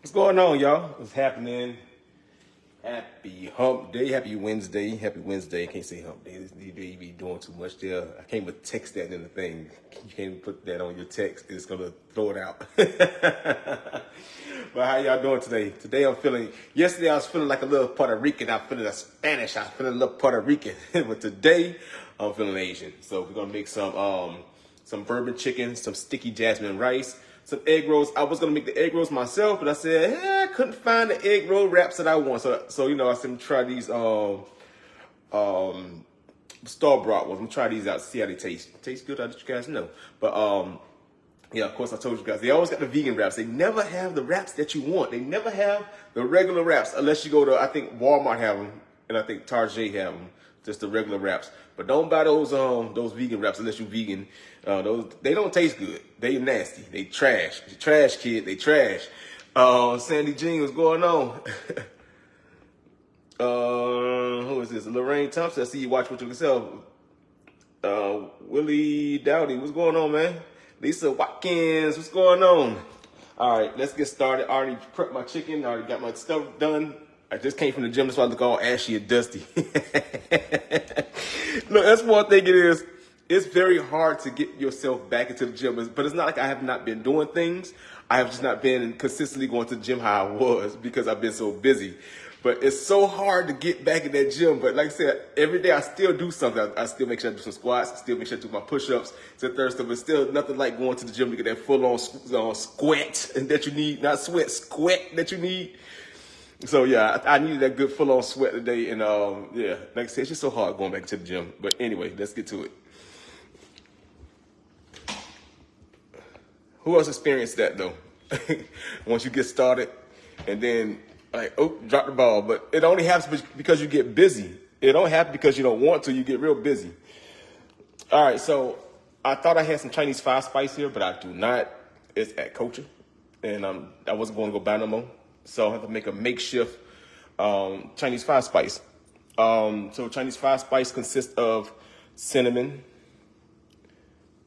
What's going on, y'all? What's happening? Happy hump day. Happy Wednesday. Happy Wednesday. Can't say hump day. You be doing too much there. I can't even text that in the thing. You can't even put that on your text. It's going to throw it out. But how y'all doing today? Today I'm feeling, yesterday I was feeling like a little Puerto Rican. I'm feeling a Spanish. I was feeling a little Puerto Rican. But today I'm feeling Asian. So we're going to make some bourbon chicken, some sticky jasmine rice, some egg rolls. I was gonna make the egg rolls myself, but I said, I couldn't find the egg roll wraps that I want. So you know, I said, try these store-bought ones. I'm gonna try these out, see how they taste. Taste good, I'll let you guys know. But yeah, of course I told you guys, they always got the vegan wraps. They never have the wraps that you want. They never have the regular wraps, unless you go to, I think Walmart have them, and I think Target have them, just the regular wraps. But don't buy those vegan wraps unless you're vegan. Those, they don't taste good. They nasty. They trash. They trash, kid. They trash. Sandy Jean, what's going on? Who is this? Lorraine Thompson. I see you watch what you can sell. Willie Dowdy, what's going on, man? Lisa Watkins, what's going on? All right, let's get started. I already prepped my chicken. I already got my stuff done. I just came from the gym, that's why I look all ashy and dusty. Look, that's one thing it is. It's very hard to get yourself back into the gym, but it's not like I have not been doing things. I have just not been consistently going to the gym how I was because I've been so busy. But it's so hard to get back in that gym. But like I said, every day I still do something. I still make sure I do some squats. I still make sure I do my push-ups. It's a third stuff. But still nothing like going to the gym to get that full-on sweat that you need. Not sweat, sweat that you need. So yeah, I needed that good full-on sweat today. And yeah, like I said, it's just so hard going back to the gym. But anyway, let's get to it. Who else experienced that though? Once you get started and then like, oh, drop the ball. But it only happens because you get busy. It don't happen because you don't want to. You get real busy. All right, so I thought I had some Chinese 5-spice here, but I do not. It's at Culture, and I wasn't going to go buy no more. So I have to make a makeshift Chinese 5-spice. So Chinese 5-spice consists of cinnamon,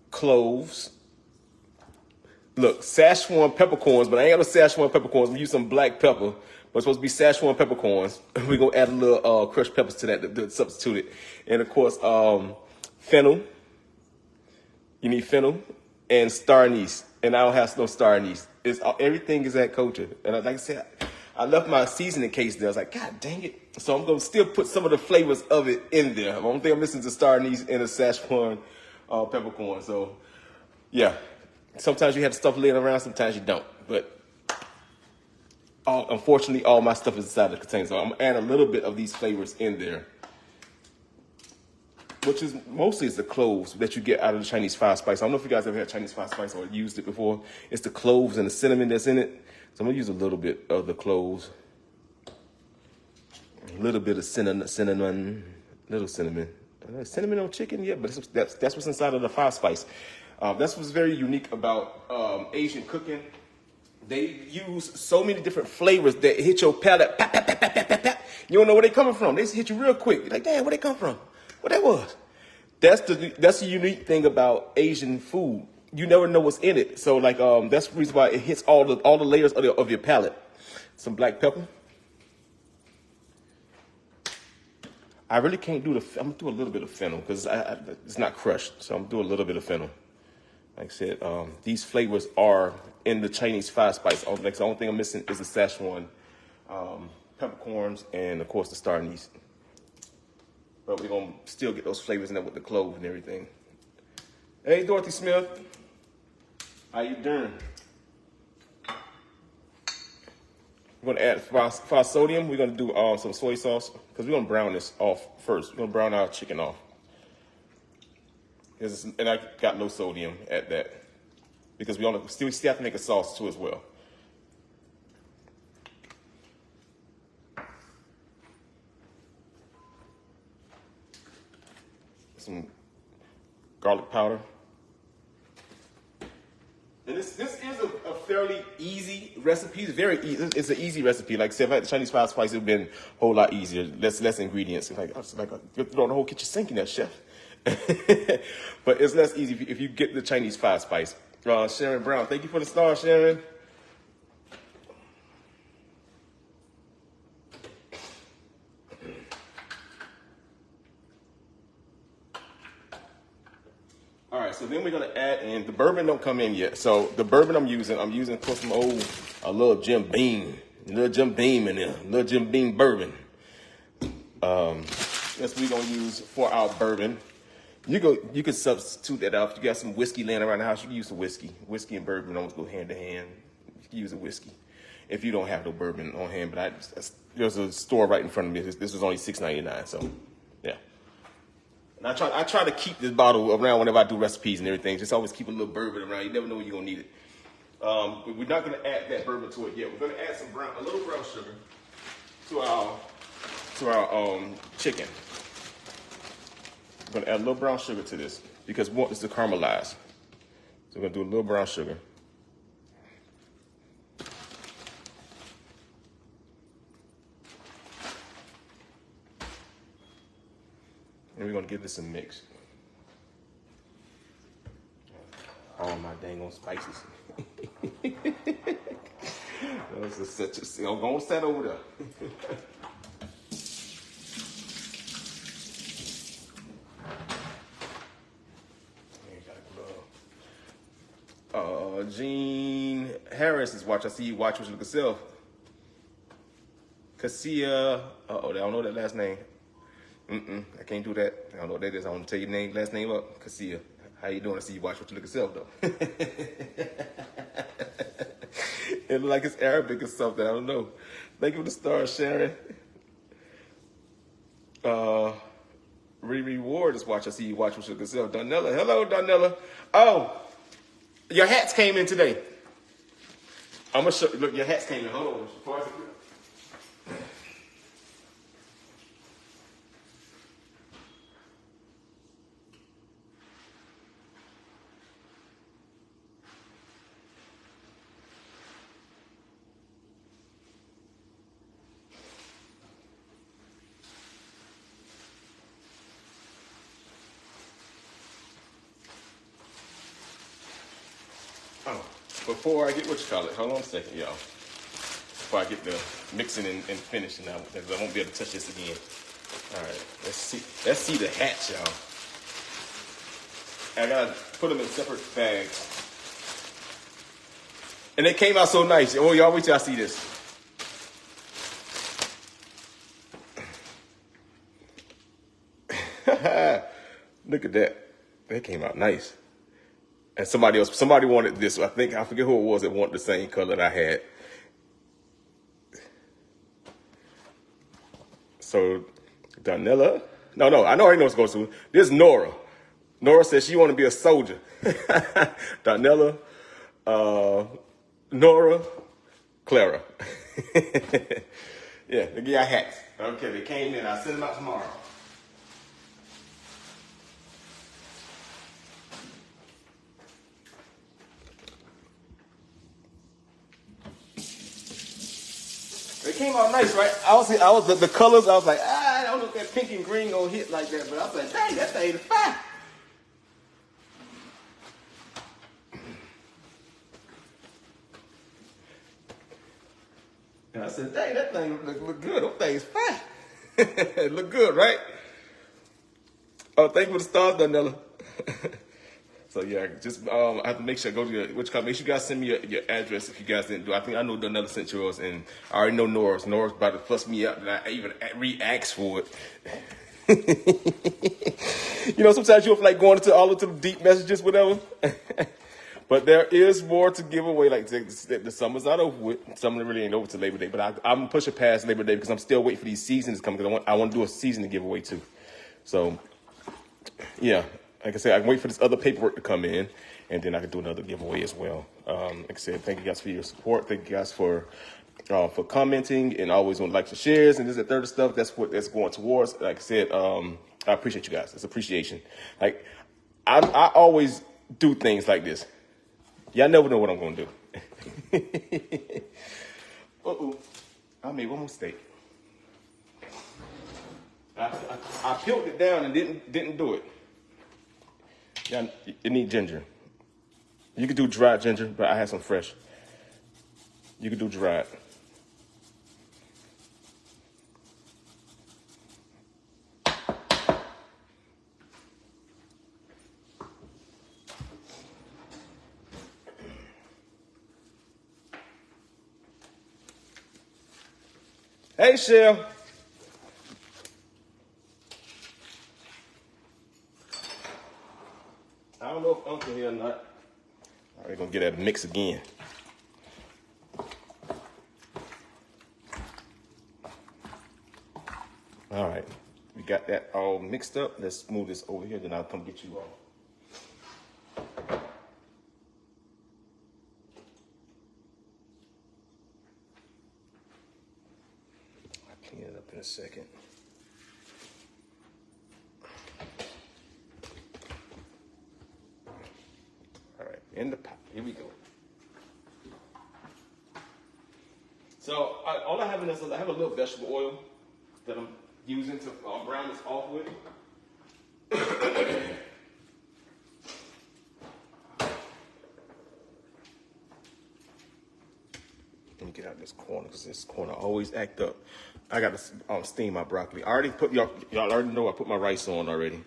cloves. Look, Szechuan peppercorns, but I ain't got no Szechuan peppercorns. We use some black pepper, but it's supposed to be Szechuan peppercorns. We're going to add a little crushed peppers to that to substitute it. And, of course, fennel. You need fennel and star anise. And I don't have no star anise. Everything is at Culture. And like I said, I left my seasoning case there. I was like, God dang it. So I'm going to still put some of the flavors of it in there. The only thing I'm missing is the star anise and the Szechuan peppercorn. So, yeah. Sometimes you have stuff laying around, sometimes you don't. But unfortunately, all my stuff is inside the container. So I'm going to add a little bit of these flavors in there, which is mostly the cloves that you get out of the Chinese 5-spice. I don't know if you guys ever had Chinese 5-spice or used it before. It's the cloves and the cinnamon that's in it. So I'm going to use a little bit of the cloves, a little bit of cinnamon, little cinnamon. Cinnamon on chicken, yeah, but that's what's inside of the 5-spice. That's what's very unique about Asian cooking. They use so many different flavors that hit your palate. Pap, pap, pap, pap, pap, pap, pap. You don't know where they coming from. They just hit you real quick. You're like, damn, where they come from? What that was? That's the unique thing about Asian food. You never know what's in it. So like that's the reason why it hits all the layers of your palate. Some black pepper. I really can't do I'm gonna do a little bit of fennel because it's not crushed. So I'm gonna do a little bit of fennel. Like I said, these flavors are in the Chinese 5-spice. Like the only thing I'm missing is the Szechuan peppercorns and of course the star anise. But we're gonna still get those flavors in there with the clove and everything. Hey, Dorothy Smith, how you doing? We're gonna add for our sodium. We're gonna do some soy sauce because we're gonna brown this off first. We're gonna brown our chicken off. And I got low sodium at that because we still have to make a sauce too as well. Some garlic powder. And this is a fairly easy recipe. It's very easy. It's an easy recipe. Like I said, if I had the Chinese 5-spice, it would have been a whole lot easier. Less ingredients. You have to throw the whole kitchen sink in that, chef. But it's less easy if you get the Chinese 5-spice. Sharon Brown, thank you for the star, Sharon. right, so then we're gonna add in the bourbon. Don't come in yet. So the bourbon I'm using for some old a little Jim Beam in there, little Jim Beam bourbon. That's what we're gonna use for our bourbon. You can substitute that out. If you got some whiskey laying around the house, you can use some whiskey. Whiskey and bourbon almost go hand to hand. You can use a whiskey if you don't have no bourbon on hand. But there's a store right in front of me. This was only $6.99. So yeah. And I try to keep this bottle around whenever I do recipes and everything. Just always keep a little bourbon around. You never know when you're gonna need it. But we're not gonna add that bourbon to it yet. We're gonna add a little brown sugar to our chicken. We're gonna add a little brown sugar to this because we want this to caramelize. So we're gonna do a little brown sugar. And we're gonna give this a mix. All my dang on spices. That's just such a, I'm gonna set over there. Gene Harris is watching. I see you watch with yourself. Cassia. I don't know that last name. I can't do that. I don't know what that is. I want to tell your last name up. Cassia. How you doing? I see you watch what you look yourself though. It look like it's Arabic or something. I don't know. Thank you for the star, Sharon. Riri Ward is watching. I see you watch what you look yourself. Donella. Hello, Donella. Oh. Your hats came in today. I'm gonna show you. Look, your hats came in. Hold on. Before I get hold on a second, y'all. Before I get the mixing and finishing now, because I won't be able to touch this again. All right, let's see the hats, y'all. I gotta put them in separate bags. And they came out so nice. Oh, y'all wait till I see this. Look at that. They came out nice. And somebody wanted this. I forget who it was that wanted the same color that I had. So, Donella. No, I already know what's going to. This is Nora. Nora says she want to be a soldier. Donella, Nora, Clara. Yeah, they get our hats. Okay, they came in. I'll send them out tomorrow. They came out nice, right? The colors, I was like, I don't know if that pink and green gonna hit like that, but I was like, dang, that thing is fine. And I said, dang, that thing look good. That thing's fine. It look good, right? Oh, thank you for the stars, Donella. So yeah, just I have to make sure I go to make sure you guys send me your address if you guys didn't do. I think I know Donella sent yours, and I already know Nora's. Nora's about to fuss me up, and I even re-asked for it. You know, sometimes you feel like going into all of the deep messages, whatever. But there is more to give away. Like the summer's not over with. Summer really ain't over till Labor Day. But I'm pushing past Labor Day because I'm still waiting for these seasons to come. Because I want to do a season to give away too. So yeah. Like I said, I can wait for this other paperwork to come in, and then I can do another giveaway as well. Like I said, thank you guys for your support. Thank you guys for commenting and always on likes and shares and this and third stuff. That's what that's going towards. Like I said, I appreciate you guys. It's appreciation. Like I always do things like this. Y'all never know what I'm going to do. I made one mistake. I peeled it down and didn't do it. Yeah, you need ginger. You could do dried ginger, but I had some fresh. You could do dried. Hey, Shell. I don't know if Uncle here or not. All right, we're gonna get that mix again. All right, we got that all mixed up. Let's move this over here, then I'll come get you all. I'll clean it up in a second. All right, in the pot. Here we go. So all I have in this is I have a little vegetable oil that I'm using to brown this off with. Let me get out this corner because this corner always act up. I got to steam my broccoli. I already put y'all already know I put my rice on already.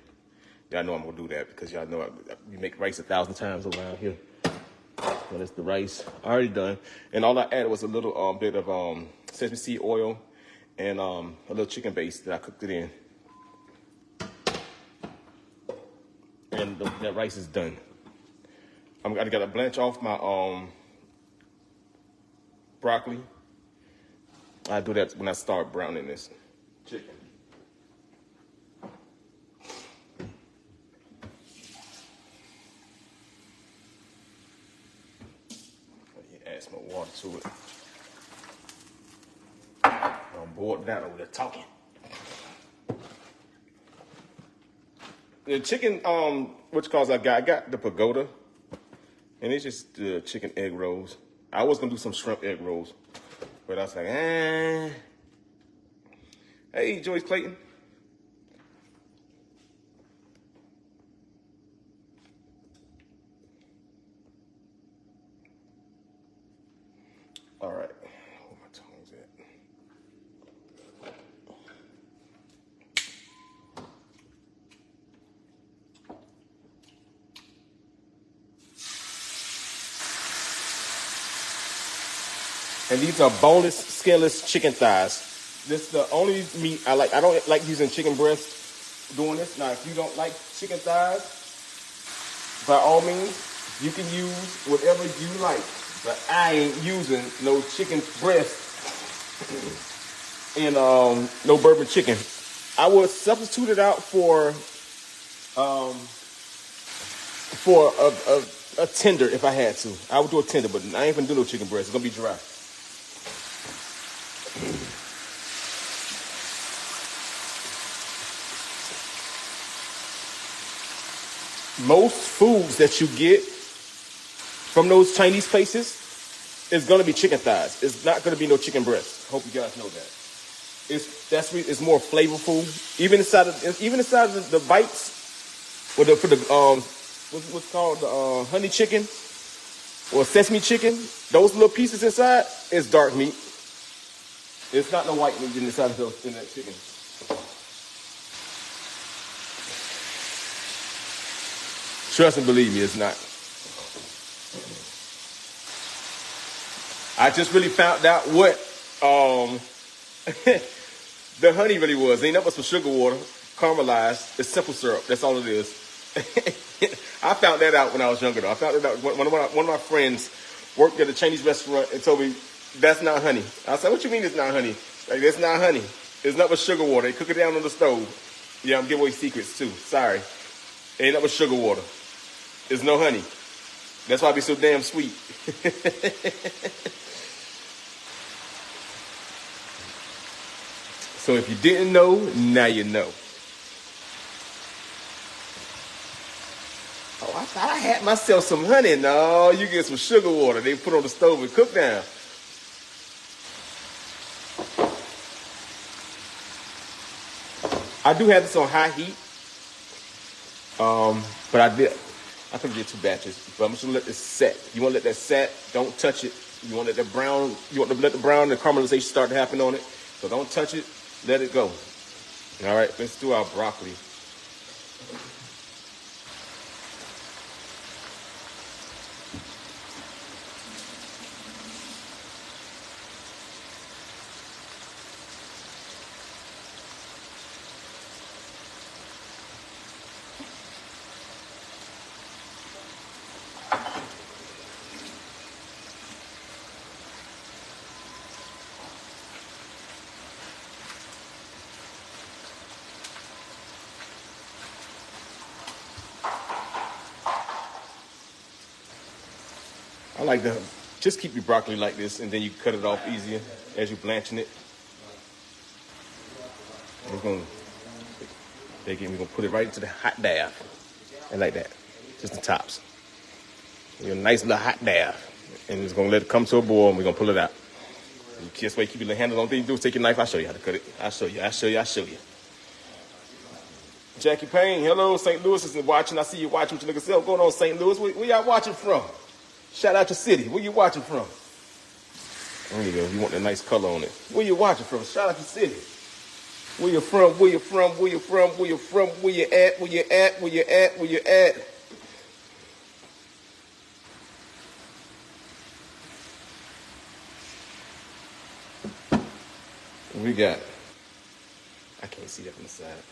Y'all know I'm gonna do that because y'all know we make rice 1,000 times around here. So that's the rice already done, and all I added was a little bit of sesame seed oil and a little chicken base that I cooked it in, and that rice is done. I gotta blanch off my broccoli. I do that when I start browning this chicken. Add some more water to it. I'm bored down over there talking. The chicken, I got the pagoda, and it's just chicken egg rolls. I was gonna do some shrimp egg rolls, but I was like, Hey, Joyce Clayton. All right, where my tongue's at? And these are boneless, skinless chicken thighs. This is the only meat I like. I don't like using chicken breast doing this. Now, if you don't like chicken thighs, by all means, you can use whatever you like. But I ain't using no chicken breast and no bourbon chicken. I would substitute it out for a tender if I had to. I would do a tender, but I ain't gonna do no chicken breast. It's gonna be dry. Most foods that you get from those Chinese places is gonna be chicken thighs. It's not gonna be no chicken breast. Hope you guys know that. It's more flavorful. Even inside of the bites, for the what's called the honey chicken or sesame chicken, those little pieces inside is dark meat. It's not no white meat inside of in that chicken. Trust and believe me, it's not. I just really found out what the honey really was. Ain't nothing but some sugar water, caramelized. It's simple syrup. That's all it is. I found that out when I was younger, though. I found it out. One of my friends worked at a Chinese restaurant and told me, that's not honey. I said, what you mean it's not honey? Like, that's not honey. It's not but sugar water. They cook it down on the stove. Yeah, I'm giving away secrets, too. Sorry. Ain't nothing but sugar water. There's no honey. That's why I be so damn sweet. So if you didn't know, now you know. Oh, I thought I had myself some honey. No, you get some sugar water. They put on the stove and cook down. I do have this on high heat. But I could get 2 batches, but I'm just gonna let this set. You wanna let that set, don't touch it. You want to let the brown, the caramelization start to happen on it. So don't touch it, let it go. All right, let's do our broccoli. I like to just keep your broccoli like this, and then you cut it off easier as you're blanching it. We're gonna put it right into the hot bath, and like that, just the tops. Your nice little hot bath, and it's gonna let it come to a boil, and we're gonna pull it out. You just wait, keep your handle. Only thing you do is take your knife. I'll show you how to cut it. I'll show you. Jackie Payne, hello, St. Louis is watching. I see you watching. What you look at yourself going on, St. Louis? Where y'all watching from? Shout out your city. Where you watching from? There you go. You want that nice color on it. Where you watching from? Shout out your city. Where you from? Where you from? Where you from? Where you from? Where you at? Where you at? Where you at? Where you at? We got. I can't see that from the side.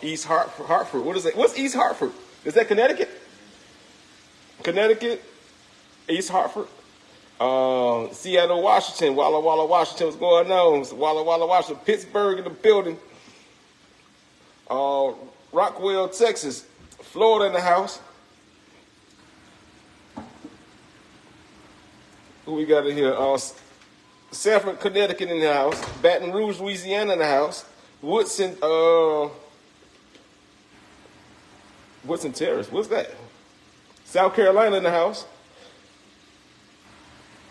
East Hartford. What is that? What's East Hartford? Is that Connecticut? Connecticut, East Hartford, Seattle, Washington, Walla Walla, Washington. What's going on? Walla Walla, Washington, Pittsburgh in the building. Rockwell, Texas, Florida in the house. Who we got in here? Sanford, Connecticut in the house. Baton Rouge, Louisiana in the house. Woodson Terrace. What's that? South Carolina in the house.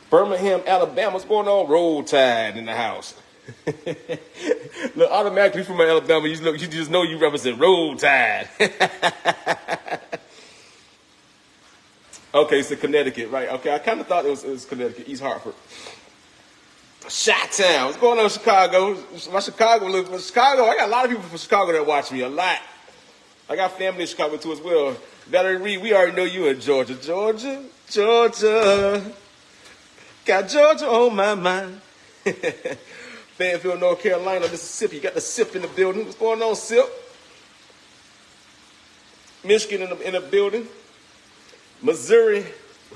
Birmingham, Alabama. What's going on? Roll Tide in the house. Look, automatically from Alabama, you just know you represent Roll Tide. Okay, so Connecticut, right? Okay, I kind of thought it was Connecticut, East Hartford. Chi-Town. What's going on, Chicago? My Chicago, I got a lot of people from Chicago that watch me, a lot. I got family in Chicago too as well. Valerie Reed, we already know you in Georgia. Georgia. Got Georgia on my mind. Fayetteville, North Carolina, Mississippi. You got the SIP in the building. What's going on, SIP? Michigan in the building. Missouri.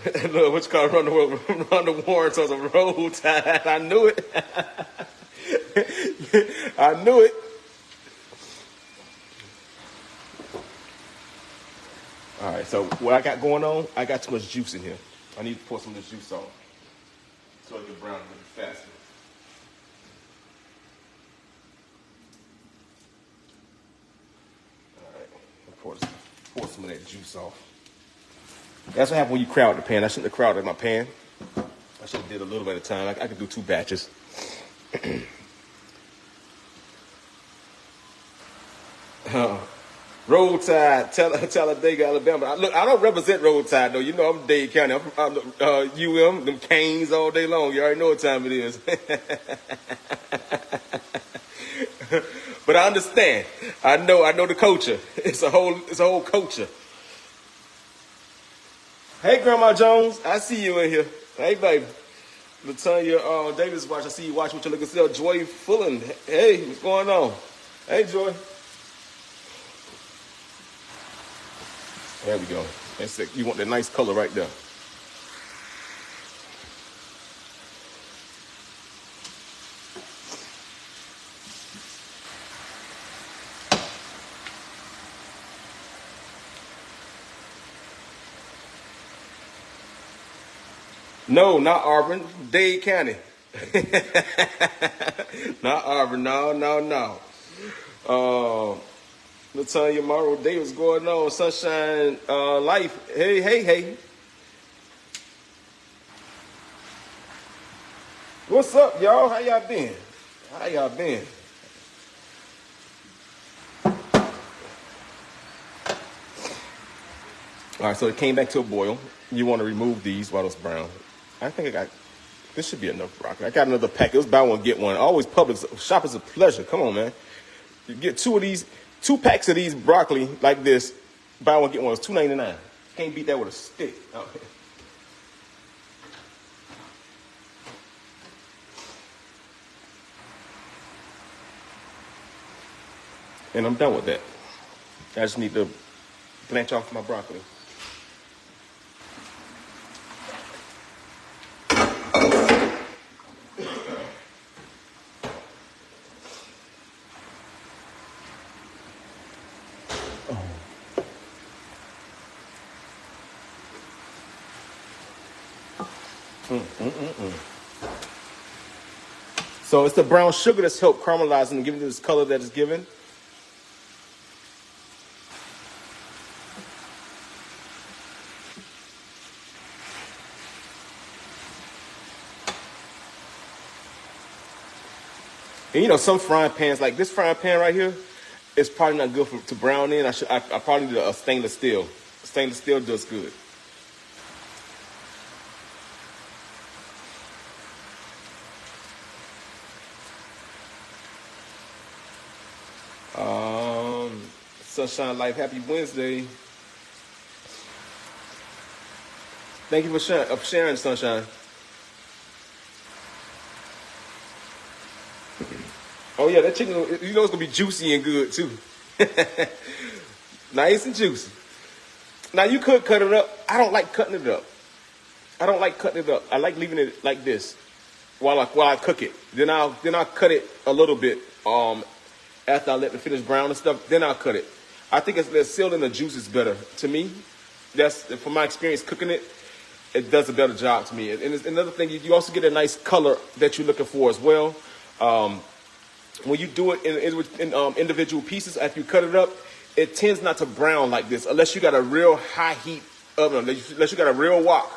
Look, what you call Rhonda Warren towards a Roll Tide. I knew it. I knew it. All right, so what I got going on, I got too much juice in here. I need to pour some of this juice on so it can brown a little faster. All right, pour some of that juice off. That's what happens when you crowd the pan. I shouldn't have crowded my pan. I should have did a little bit at a time. I could do 2 batches. Roll Tide, Talladega, Alabama. Look, I don't represent Roll Tide, though. You know I'm Dade County. I'm UM, them Canes all day long. You already know what time it is. But I understand. I know the culture. It's a whole culture. Hey, Grandma Jones, I see you in here. Hey, baby. LaTanya Davis watch. I see you watch what you're looking at. Joy Fullen. Hey, what's going on? Hey, Joy. There we go. That's it. You want that nice color right there. No, not Auburn. Dade County. Not Auburn. No. LaTanya Morrow Davis going on. Sunshine Life. Hey. What's up, y'all? How y'all been? All right, so it came back to a boil. You want to remove these while it's brown. I think this should be enough broccoli. I got another pack. It was buy one, get one. Always Publix. Shop is a pleasure. Come on, man. You get 2 packs of these broccoli like this. Buy one, get one. It's $2.99. Can't beat that with a stick. Oh. And I'm done with that. I just need to blanch off my broccoli. So it's the brown sugar that's helped caramelize and giving it this color that it's given. And you know, some frying pans, like this frying pan right here, it's probably not good to brown in. I probably need a stainless steel. Stainless steel does good. Sunshine Life, happy Wednesday. Thank you for sharing, Sunshine. Oh yeah, that chicken, you know it's gonna be juicy and good too. Nice and juicy. Now you could cut it up. I don't like cutting it up. I don't like cutting it up. I like leaving it like this while I cook it. Then I'll cut it a little bit after I let it finish brown and stuff. Then I'll cut it. I think it's sealed in the juice is better to me. That's from my experience cooking it. It does a better job to me. And it's another thing, you also get a nice color that you're looking for as well. When you do it in individual pieces, after you cut it up, it tends not to brown like this unless you got a real high heat oven, unless you got a real wok.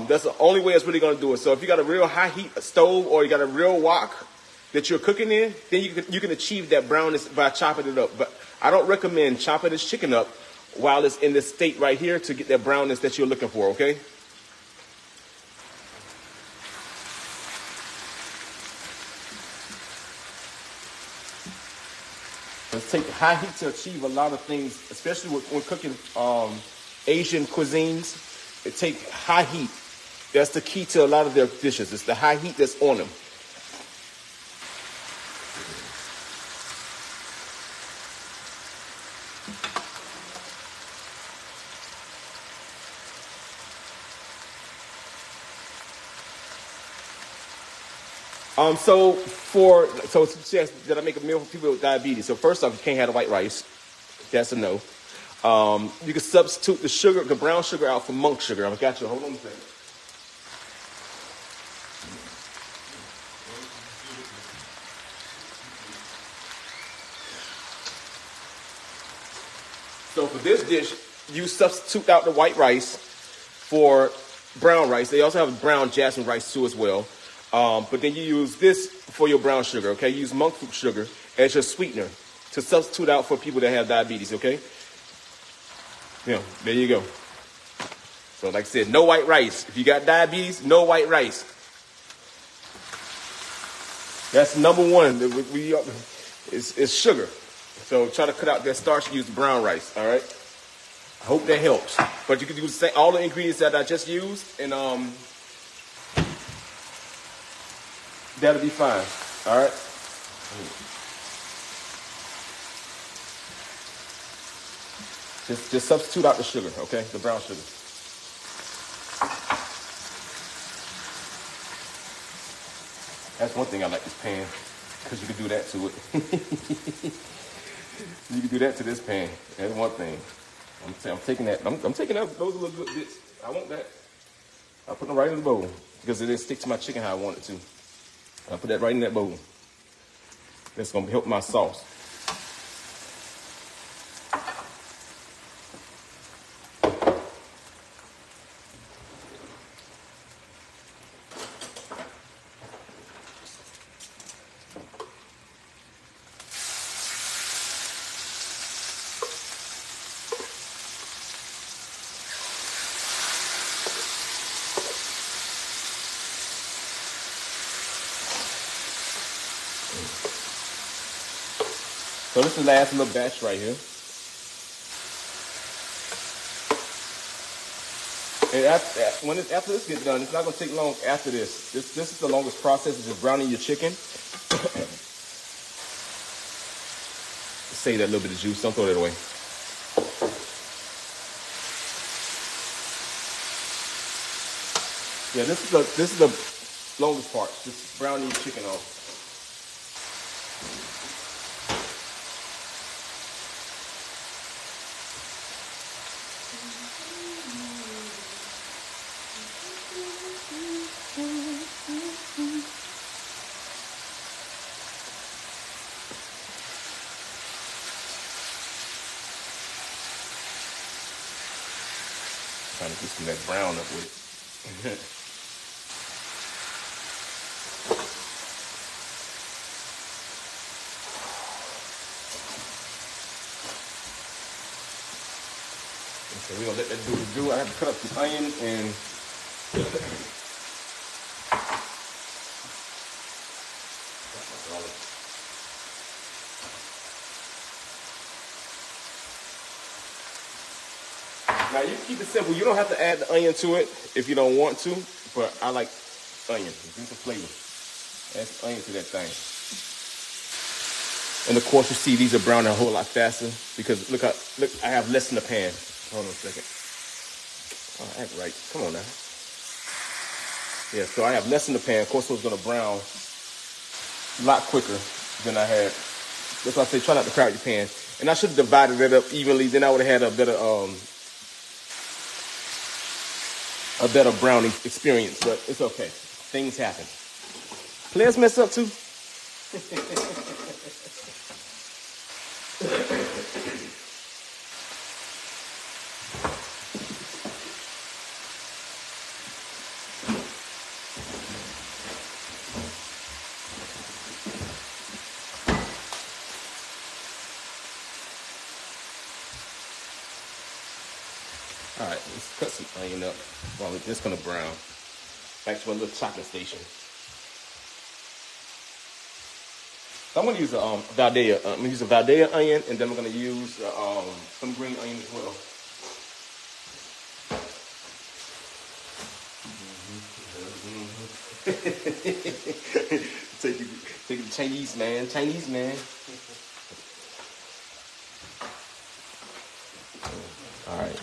That's the only way it's really going to do it. So if you got a real high heat stove or you got a real wok that you're cooking in, then you can achieve that brownness by chopping it up. But I don't recommend chopping this chicken up while it's in this state right here to get that brownness that you're looking for, okay? Let's take high heat to achieve a lot of things, especially when cooking Asian cuisines. It takes high heat. That's the key to a lot of their dishes. It's the high heat that's on them. So did I make a meal for people with diabetes? So first off, you can't have the white rice. That's a no. You can substitute the brown sugar out for monk sugar. I've got you. Hold on a second. So for this dish, you substitute out the white rice for brown rice. They also have brown jasmine rice too as well. But then you use this for your brown sugar, okay? You use monk fruit sugar as your sweetener to substitute out for people that have diabetes, okay? Yeah, there you go. So like I said, no white rice. If you got diabetes, no white rice. That's number one. It's sugar. So try to cut out that starch and use brown rice, all right? I hope that helps. But you can use all the ingredients that I just used and that'll be fine. All right. Just substitute out the sugar, okay? The brown sugar. That's one thing I like this pan, because you can do that to it. You can do that to this pan. That's one thing. I'm taking that. I'm taking out those little good bits. I want that. I'll put them right in the bowl because it didn't stick to my chicken how I want it to. I'll put that right in that bowl. That's going to help my sauce. So this is the last little batch right here. And after this gets done, it's not going to take long after this. This is the longest process, is just browning your chicken. Save that little bit of juice. Don't throw that away. Yeah, this is the longest part. Just browning your chicken off. Trying to get some of that brown up with it. So we're gonna let that do. I have to cut up some onion and now you keep it simple. You don't have to add the onion to it if you don't want to, but I like onion. It gives a flavor. Add some onion to that thing. And of course, you see these are browning a whole lot faster because look, I have less in the pan. Hold on a second. Oh, act right. Come on now. Yeah, so I have less in the pan. Of course, so it's gonna brown a lot quicker than I had. That's why I say try not to crowd your pan. And I should have divided it up evenly. Then I would have had a better browning experience. But it's okay. Things happen. Players mess up too. All right, let's cut some onion up while it's just gonna brown. Back to my little chocolate station. So I'm gonna use a Valdea. I'm gonna use a Valdea onion, and then I'm gonna use some green onion as well. Take the Chinese man. All right.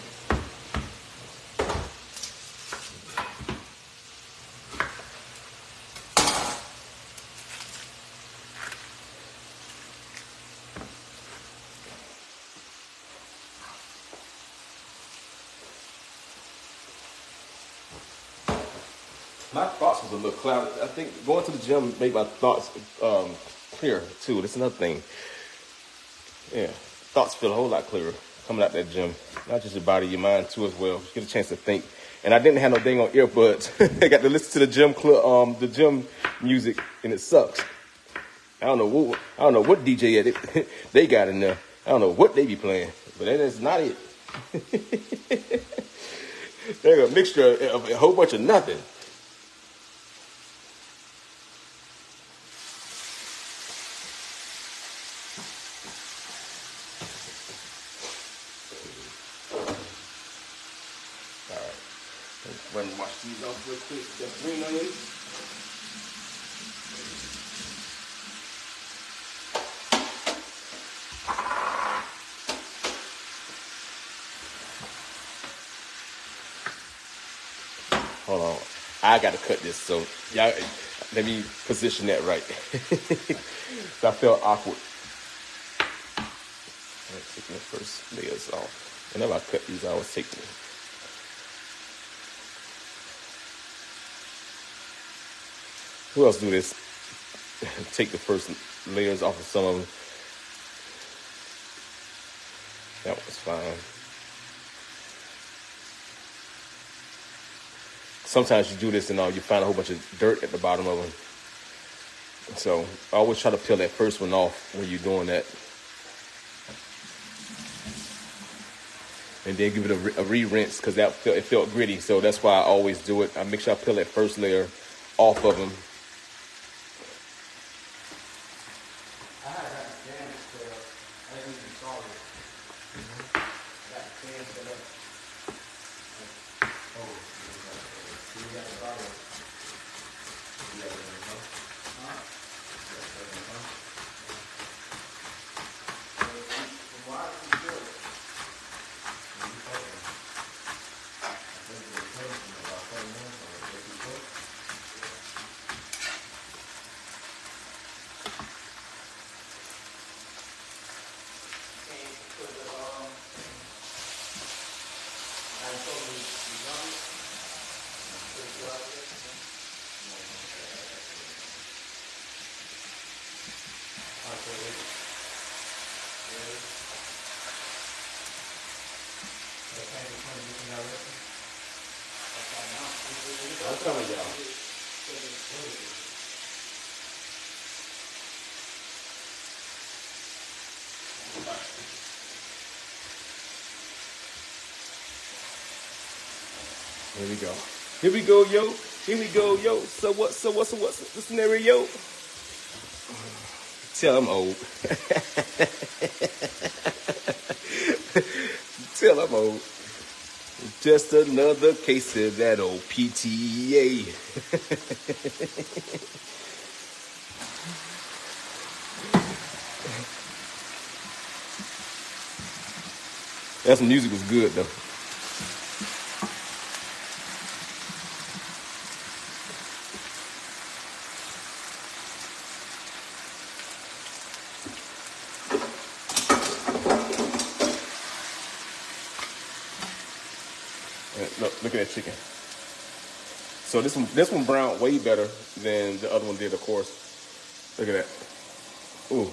My thoughts was a little clouded. I think going to the gym made my thoughts clearer too. That's another thing. Yeah, thoughts feel a whole lot clearer coming out that gym. Not just your body, your mind too as well. Get a chance to think. And I didn't have no dang on earbuds. I got to listen to the gym music, and it sucks. I don't know what DJ they got in there. I don't know what they be playing, but that is not it. They're a mixture of a whole bunch of nothing. Go ahead and wash these off real quick. Got green onions. Hold on. I got to cut this, so y'all, let me position that right. I felt awkward. I'm taking the first layers off. Whenever I cut these, I always take them. Who else do this? Take the first layers off of some of them. That was fine. Sometimes you do this and you find a whole bunch of dirt at the bottom of them. So I always try to peel that first one off when you're doing that. And then give it a re-rinse because it felt gritty. So that's why I always do it. I make sure I peel that first layer off of them. Here we go. Here we go, yo. Here we go, yo. So what's the scenario? Tell I'm old. Tell I'm old. Just another case of that old PTA. That music was good though. Look at that chicken. So this one browned way better than the other one did, of course. Look at that. Ooh.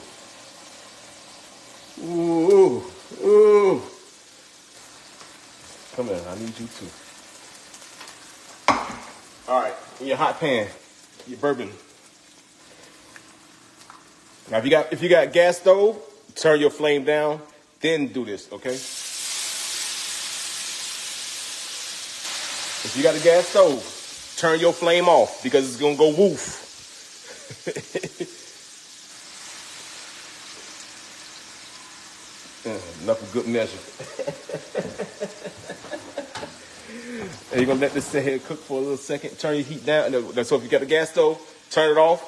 Ooh. Ooh. Come here, I need you too. All right, in your hot pan, your bourbon. Now if you got gas stove, turn your flame down, then do this, okay? If you got a gas stove, turn your flame off because it's gonna go woof. Enough of good measure. And you're gonna let this sit here and cook for a little second. Turn your heat down. So if you got a gas stove, turn it off.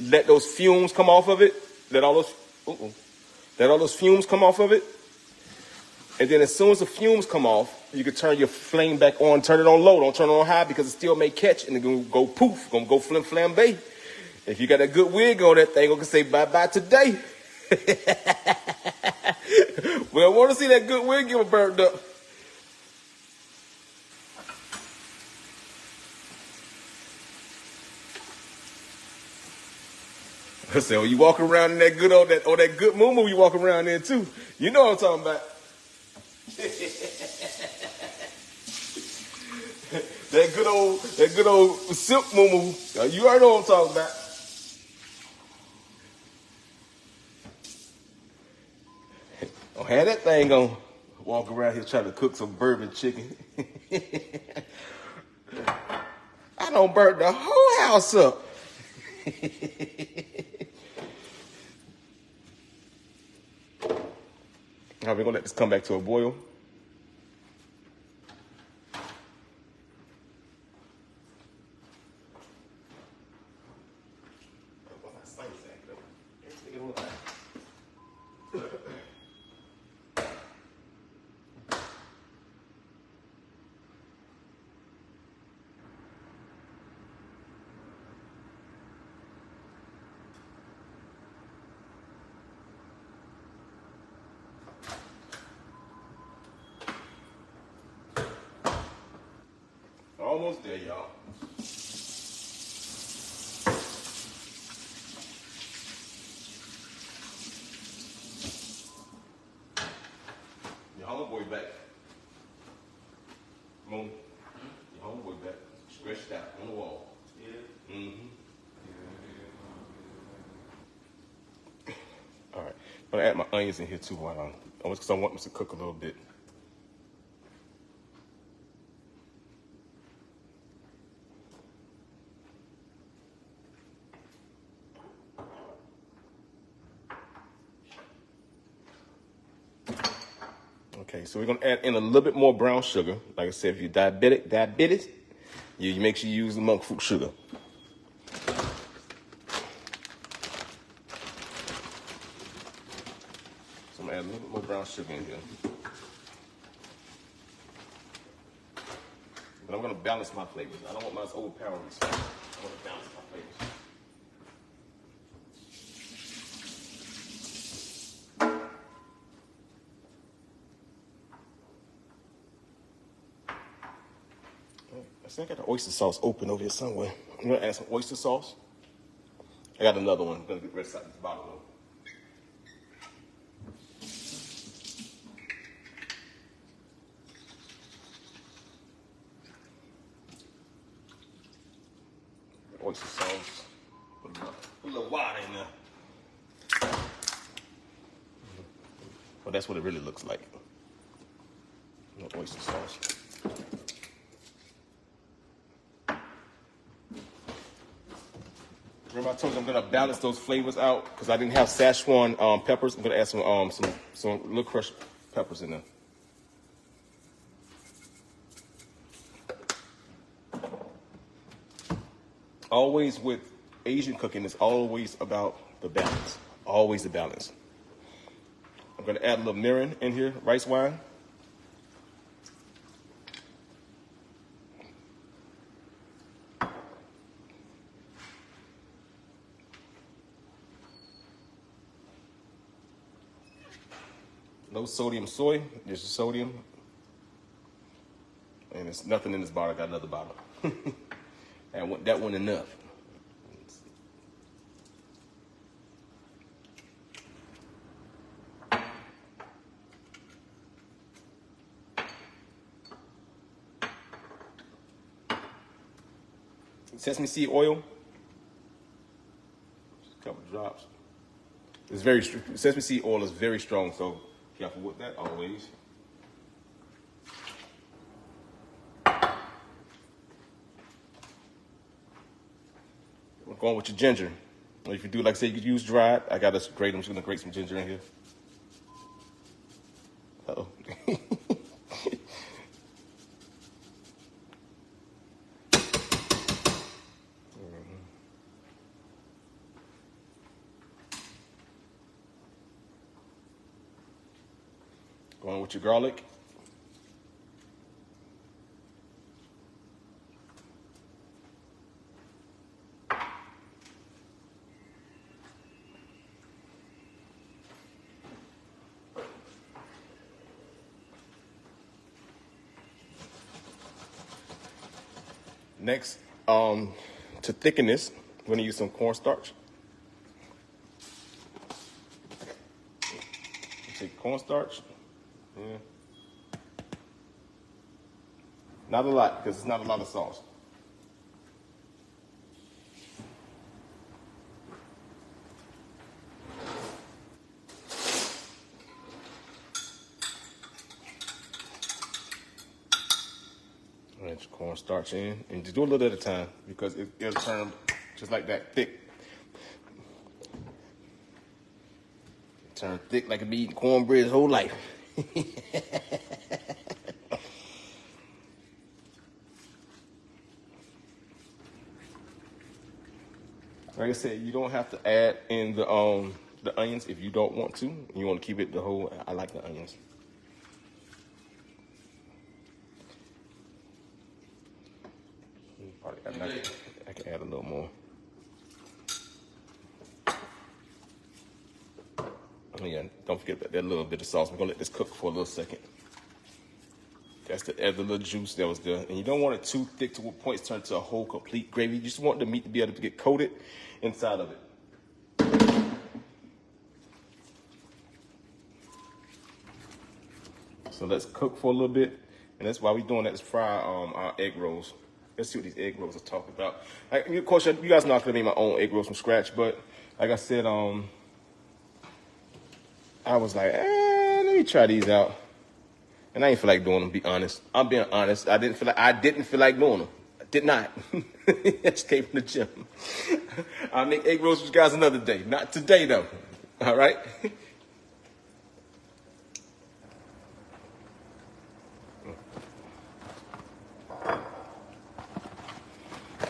Let those fumes come off of it. Let all those fumes come off of it. And then as soon as the fumes come off, you can turn your flame back on. Turn it on low. Don't turn it on high because it still may catch and it's gonna go poof. Gonna go flambe. If you got a good wig on that thing, I'm gonna say bye-bye today. We don't want to see that good wig get burned up. I say, oh, you walk around in that good that good moo you walk around there too. You know what I'm talking about. that good old silk moo. You already know what I'm talking about. Don't have that thing on. Walk around here trying to cook some bourbon chicken. I don't burn the whole house up. Now we're gonna let this come back to a boil. Almost there, y'all. Your homeboy back. Moon. Your homeboy back. Stretched out on the wall. Yeah. Mm-hmm. All right. I'm gonna add my onions in here too while because I want them to cook a little bit. Okay, so we're gonna add in a little bit more brown sugar. Like I said, if you're diabetic, you make sure you use the monk fruit sugar. So I'm gonna add a little bit more brown sugar in here. But I'm gonna balance my flavors. I don't want mine overpowering. So I want to balance my flavors. I think I got the oyster sauce open over here somewhere. I'm gonna add some oyster sauce. I got another one. I'm gonna get rid of this bottle though. Oyster sauce. Put a little water in there. Well, that's what it really looks like. No oyster sauce. Remember I told you I'm gonna balance those flavors out because I didn't have Szechuan peppers. I'm gonna add some little crushed peppers in there. Always with Asian cooking, it's always about the balance. Always the balance. I'm gonna add a little mirin in here, rice wine. Low sodium soy, there's sodium. And there's nothing in this bottle, I got another bottle. And that one enough. Sesame seed oil, just a couple drops. It's very sesame seed oil is very strong, so careful with that always. We're going with your ginger. Or if you do, like I say, you could use dried. I got to grate. I'm just gonna grate some ginger in here. Uh-oh. Going with your garlic. Next, to thicken this, we're gonna use some cornstarch. Take cornstarch. Yeah. Not a lot, because it's not a lot of sauce. Add your cornstarch in, and just do a little at a time, because it'll turn just like that, thick. Turn thick like I've been eating cornbread his whole life. Like I said, you don't have to add in the onions if you don't want to. You want to keep it the whole. I like the onions. I can add a little more. Oh yeah, don't forget that little bit of sauce. We're gonna let this cook for a little second. That's to add the little juice that was there. And you don't want it too thick to what points turn to a whole complete gravy. You just want the meat to be able to get coated inside of it. So let's cook for a little bit. And that's why we're doing that is fry our egg rolls. Let's see what these egg rolls are talking about. Like, of course, you guys know I could have made my own egg rolls from scratch, but like I said, I was like, let me try these out. And I ain't feel like doing them, to be honest. I'm being honest. I didn't feel like doing them. I did not. I just came from the gym. I'll make egg rolls with you guys another day. Not today, though. All right?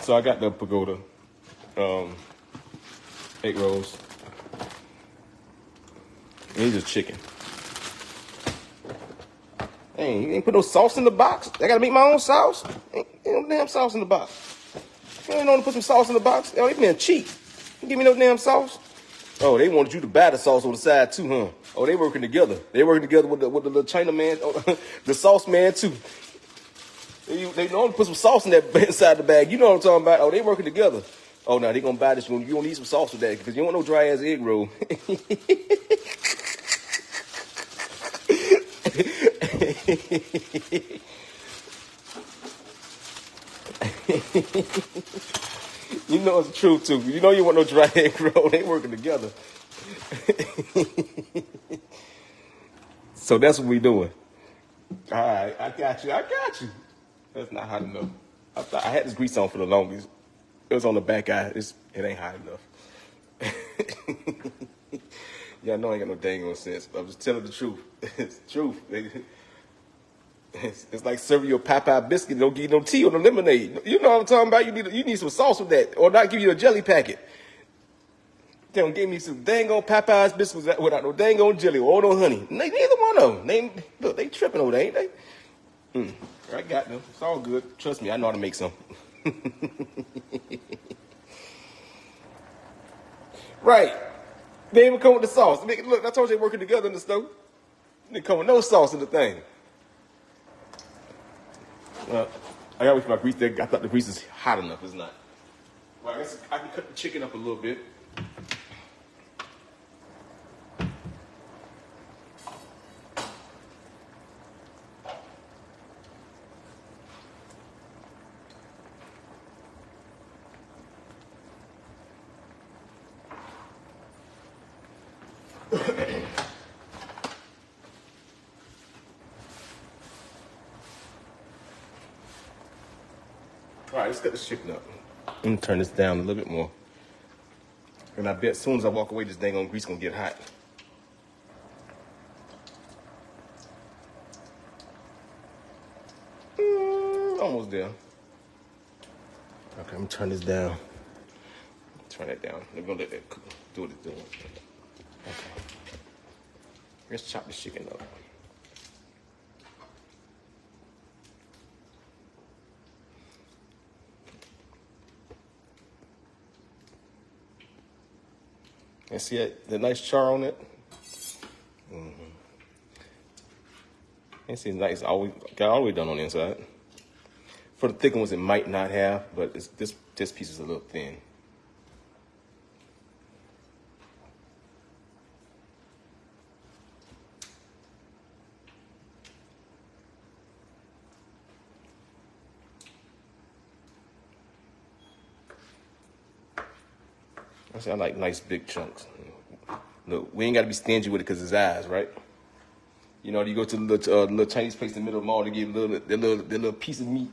So I got the pagoda egg rolls. And these are chicken. Hey, you ain't put no sauce in the box. I gotta make my own sauce. Ain't no damn sauce in the box. You ain't know to put some sauce in the box. Oh, they being cheap. You give me no damn sauce. Oh, they wanted you to buy the sauce on the side too, huh? Oh, they working together. They working together with the little China man, the sauce man too. They know to put some sauce in that inside the bag. You know what I'm talking about? Oh, they working together. Oh, now they gonna buy this one. You gonna need some sauce with that because you don't want no dry ass egg roll. You know it's the truth too. You know you want no dry egg roll. They working together. So that's what we doing. All right, I got you. That's not hot enough. I had this grease on for the longest. It was on the back eye. It ain't hot enough. Yeah, I know I ain't got no dang on sense, but I'm just telling the truth. It's the truth. It's like serving you a Popeye biscuit. Don't give you no tea or no lemonade. You know what I'm talking about? You need some sauce with that, or not give you a jelly packet. They don't give me some dang on Popeye's biscuits without no dang on jelly or no honey. Neither one of them. They tripping over there, ain't they? I got them. It's all good. Trust me, I know how to make some. Right. They even come with the sauce. Look, I told you they working together in the stove. They come with no sauce in the thing. I gotta wait for my grease there. I thought the grease is hot enough. It's not. Well, I guess I can cut the chicken up a little bit. All right, let's cut this chicken up. Let me turn this down a little bit more. And I bet as soon as I walk away, this dang on grease gonna get hot. Almost there. Okay, let me turn this down. Turn that down. We're gonna let that cook. Do what it's doing. Okay. Let's chop this chicken up. And see the nice char on it? And see, nice, got all the way done on the inside. For the thicker ones, it might not have, but this piece is a little thin. I like nice big chunks. Look, we ain't got to be stingy with it because it's eyes, right? You know, you go to the little Chinese place in the middle of the mall to get the little piece of meat.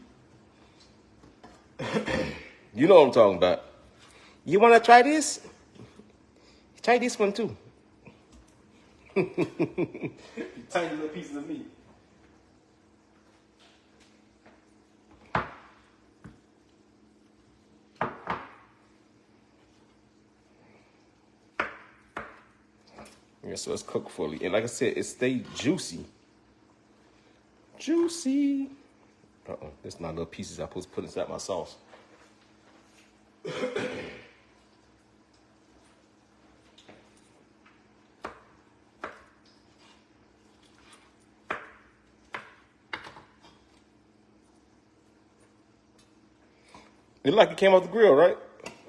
You know what I'm talking about. You want to try this? Try this one too. Tiny little pieces of meat. Yeah, so it's cooked fully. And like I said, it stayed juicy. Juicy. Uh-oh, that's not little pieces I'm supposed to put inside my sauce. It like it came off the grill, right?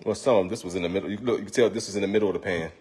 Well, some of them, this was in the middle. You can tell this was in the middle of the pan.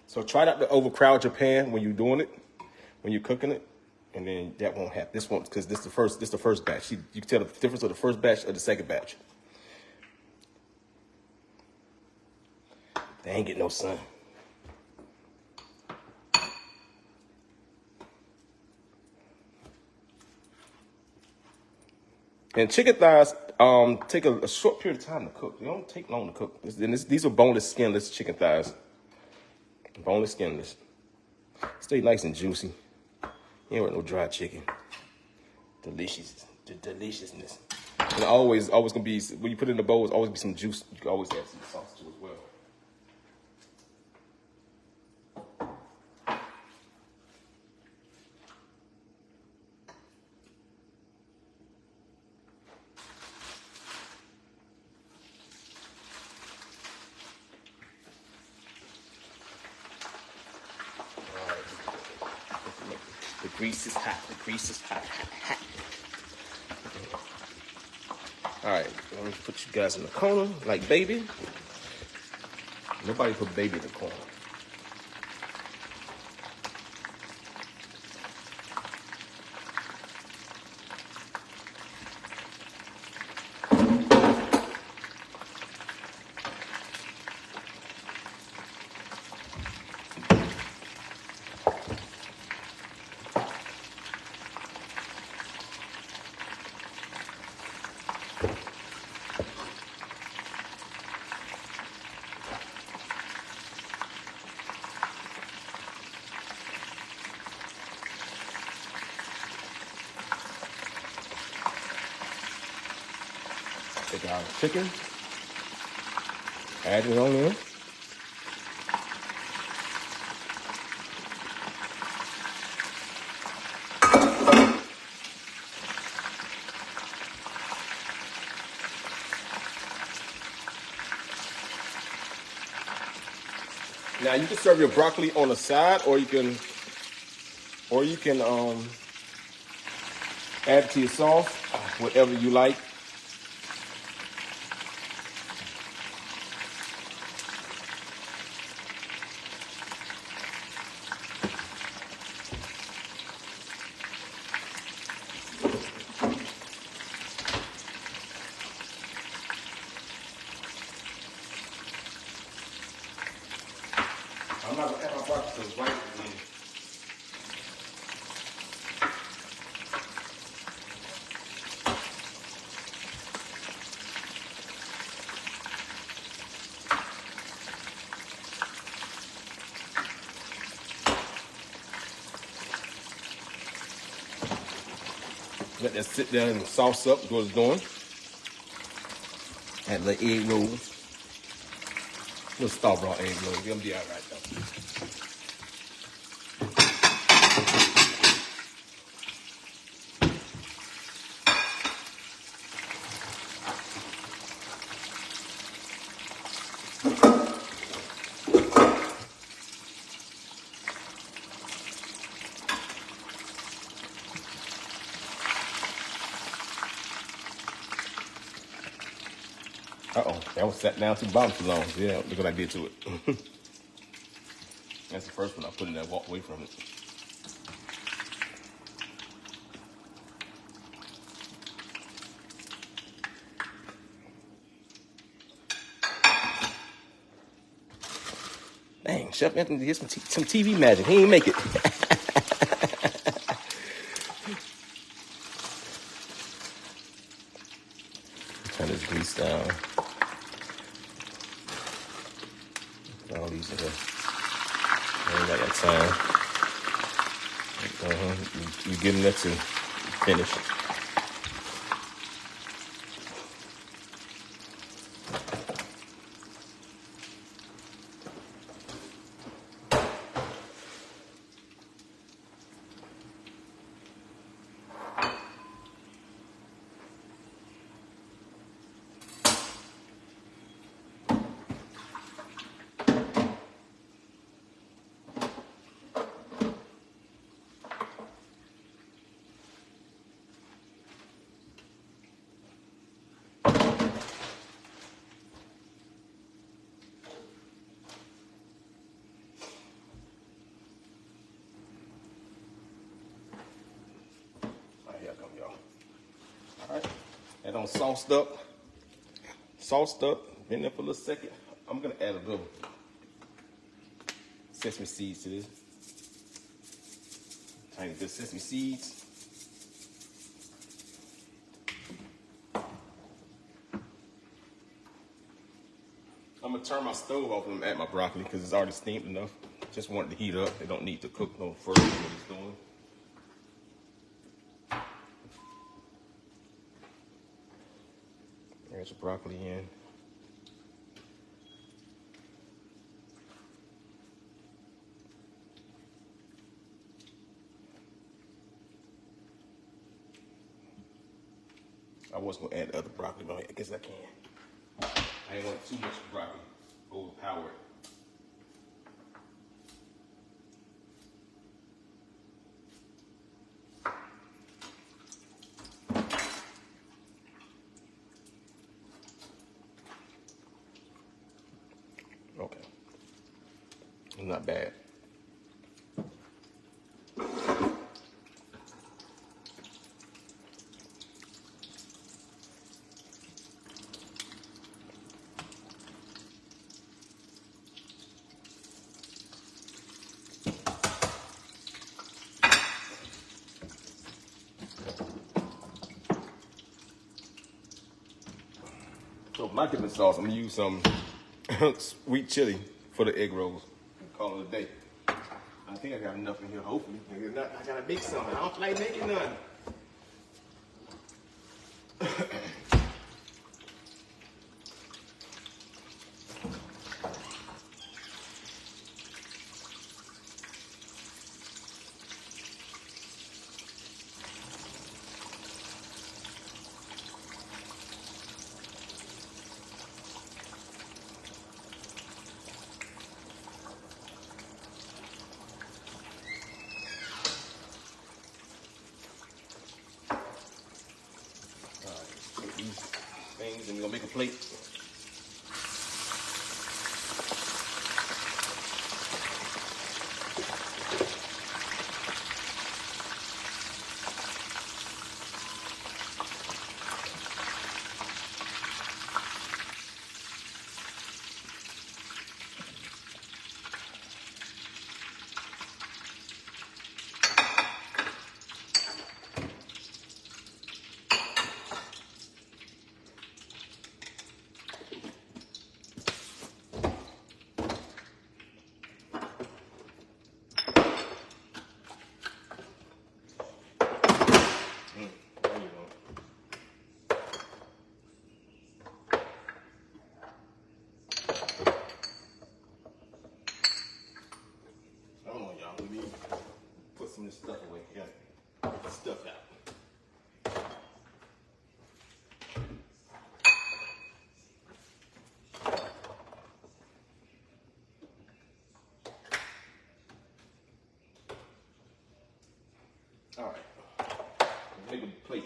So try not to overcrowd your pan when you're doing it, when you're cooking it, and then that won't happen. This won't, because this the first batch. You can tell the difference of the first batch or the second batch. They ain't getting no sun. And chicken thighs take a short period of time to cook. They don't take long to cook. These are boneless, skinless chicken thighs. Boneless, skinless. Stay nice and juicy. You ain't want no dry chicken. Delicious. The deliciousness. And always gonna be, when you put it in the bowl, it's always be some juice. You can always add some sauce to it as well. The grease is hot. The grease is hot, hot, hot. All right, let me put you guys in the corner, like baby. Nobody put baby in the corn. Take our chicken, add it on in. Now you can serve your broccoli on the side, or you can add it to your sauce, whatever you like. I'm not gonna add my broccoli to the right again. Let that sit there and sauce up, do what it's doing. Add a little egg rolls. Little star-bought egg rolls. They'll be all right though. Uh-oh, that was sat down to the bottom too long. Yeah, look what I did to it. That's the first one I put in there, walk away from it. Dang, Chef Anthony did some TV magic. He ain't make it. Turn this grease down. All these are the, I ain't got that time. You getting that to finish. All right, that on sauced up, been there for a little second. I'm gonna add a little sesame seeds to this. Tiny bit of sesame seeds. I'm gonna turn my stove off and add my broccoli because it's already steamed enough. Just want it to heat up. They don't need to cook no further than what it's doing. There's the broccoli in. I was gonna add the other broccoli, but I guess I can. I ain't want too much broccoli, overpower it. Okay. Not bad. So for my dipping sauce, I'm gonna use some sweet chili for the egg rolls. Call it a day. I think I got enough in here, hopefully. If not, I gotta make something. I don't feel like making none. Things and we're gonna make a plate. Some of this stuff away. You gotta get the stuff out. All right. Make a plate.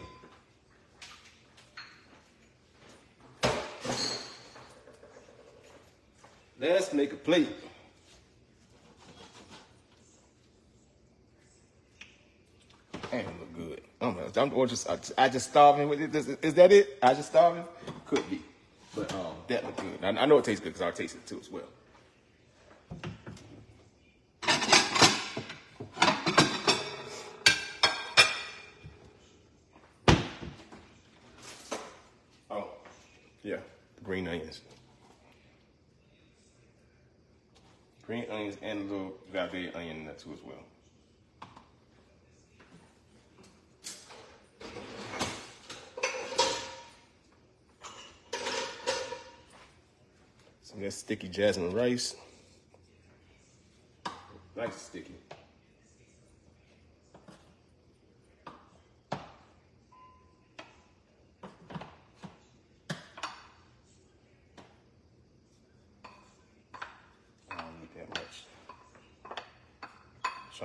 Let's make a plate. Damn, look good. I just starving with it. Is that it? I just starving? Could be. But that look good. I know it tastes good because I'll taste it too as well. Oh, yeah, the green onions. Green onions and a little valverde onion in that too as well. Some of that sticky jasmine rice. Nice and sticky.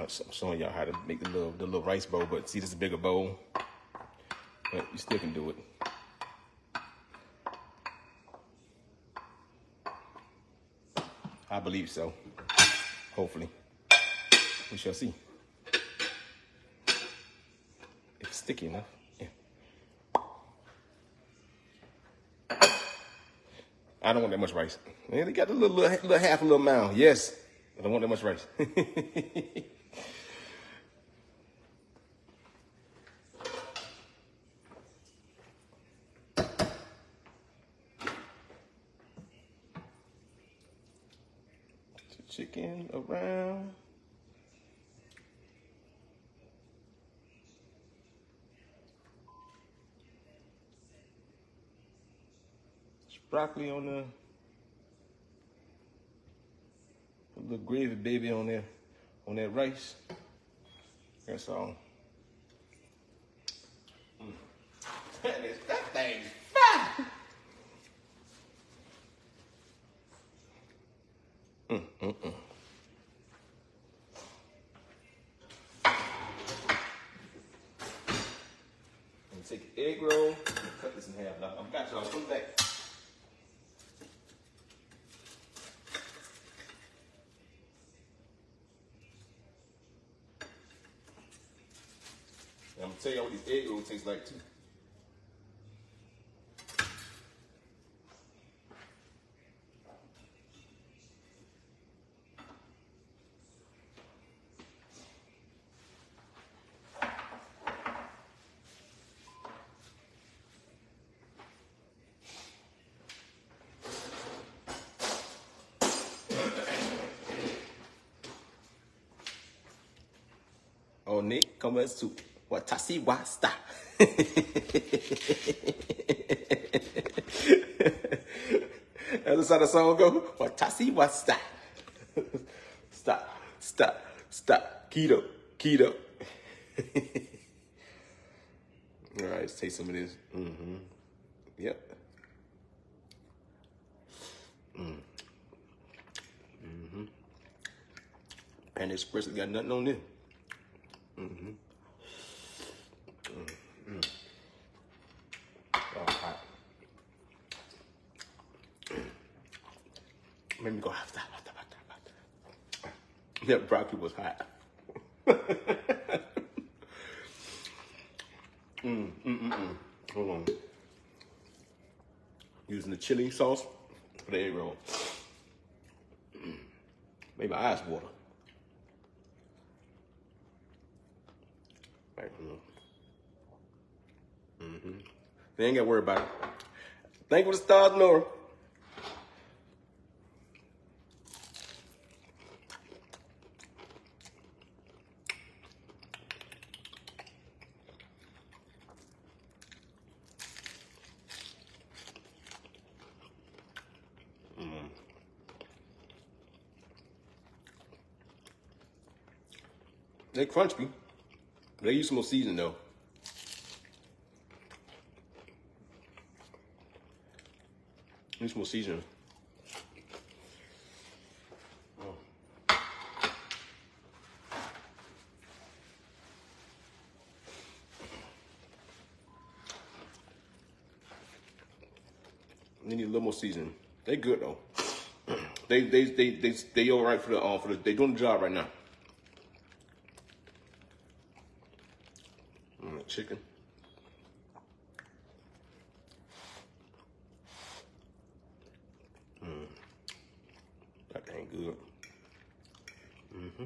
I'm showing y'all how to make the little rice bowl, but see, this is a bigger bowl, but you still can do it. I believe so. Hopefully, we shall see. If it's sticky enough, yeah. I don't want that much rice. Man, they got a little half a little mound. Yes, I don't want that much rice. Chicken around. There's broccoli on there. A little gravy baby on there, on that rice. That's all. That thing's fine. Take an egg roll, cut this in half. Now, I've got y'all. Come back. I'm gonna tell y'all what these egg rolls taste like too. Oh, Nick, come as soup. Watasi wasta. That's how the song go. Watasi wasta. Stop, stop, stop. Keto, keto. All right, let's taste some of this. Mm-hmm. Yep. Mm-hmm. And Express got nothing on there. Mm-hmm. Mm-hmm. Oh, hot. Made me go after. That broccoli was hot. Hold on. Using the chili sauce for the egg roll. Maybe ice water. Right. Mm-hmm. They ain't got to worry about it. Thank you for the stars, Nora. They crunchy. They use some more seasoning though. Use some more seasoning. Oh. They need a little more seasoning. They good though. They all right for the they doing the job right now. Chicken. That ain't good. Mm-hmm.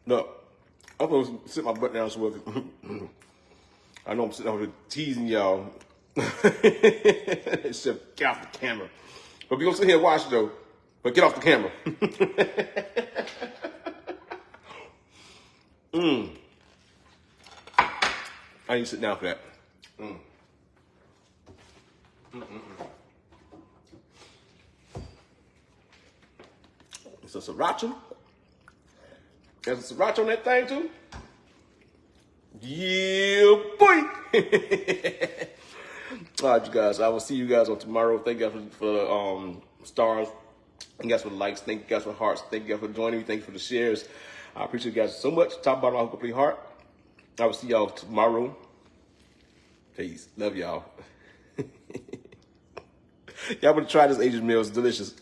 Look, I'm supposed to sit my butt down so I know I'm sitting over here teasing y'all. Except get off the camera. But we gonna sit here and watch though. But get off the camera. I need to sit down for that. It's a sriracha. There's a sriracha on that thing too. Yeah, boy. All right, you guys. I will see you guys on tomorrow. Thank you guys for stars. Thank you guys for the likes. Thank you guys for the hearts. Thank you guys for joining me. Thank you for the shares. I appreciate you guys so much. Top, bottom, all complete heart. I will see y'all tomorrow. Peace. Love y'all. Y'all better try this Asian meal. It's delicious.